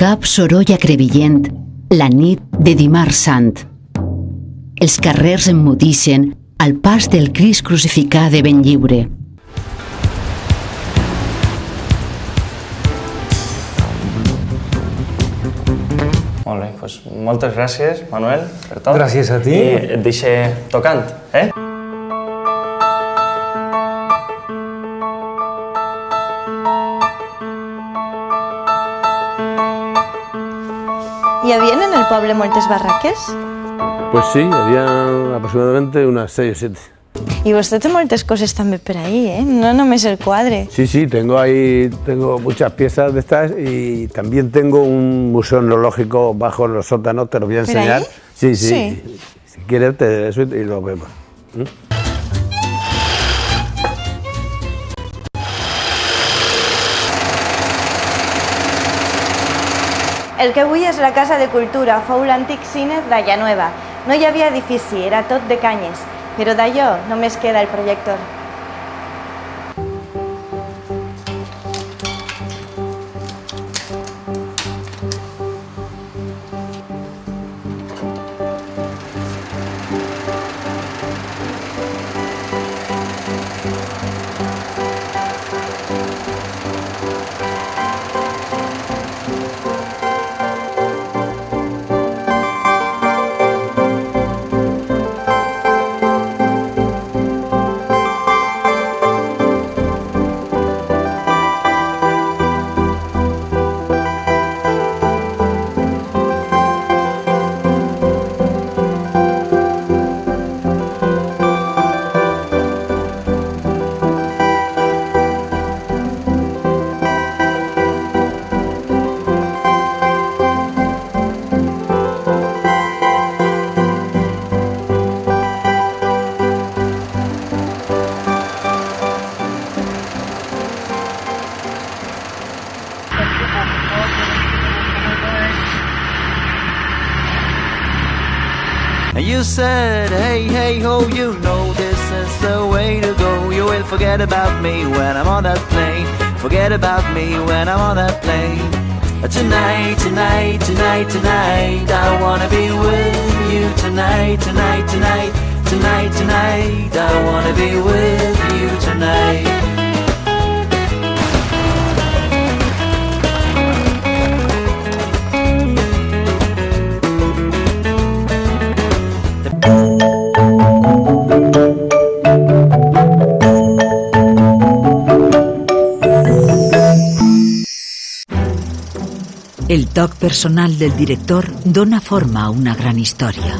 cap sorolla crevillent la nit de dimarts sant. Els carrers emmudixen al pas del Crist crucificat de ben lliure. Molt bé, doncs moltes gràcies, Manuel, per tot. Gràcies a ti. I et deixo tocant, eh? ¿Y habían en el pueblo moltes barraques? Pues sí, había aproximadamente unas 6 o 7. Y vostè té moltes coses també per ahí, ¿eh? No només el quadre. Sí, tengo muchas piezas de estas y también tengo un museo etnológico bajo en los sótanos, te lo voy a enseñar. ahí? Sí. Sí. Si quieres te eso y lo vemos. El que avui és la Casa de Cultura fou l'antic cine d'Allanueva. No hi havia edifici, era tot de canyes, però d'allò només queda el projector. You said, hey, hey, ho, you know this is the way to go. You will forget about me when I'm on that plane. Forget about me when I'm on that plane. Tonight, tonight, tonight, tonight, I wanna be with you tonight, tonight, tonight, tonight, tonight, I wanna be with you tonight. El toc personal del director dona forma a una gran història.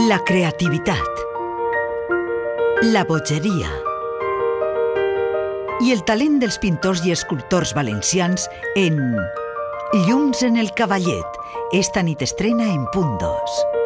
La creativitat, la bogeria i el talent dels pintors i escultors valencians en Llums en el Cavallet. Esta nit estrena en Punt 2.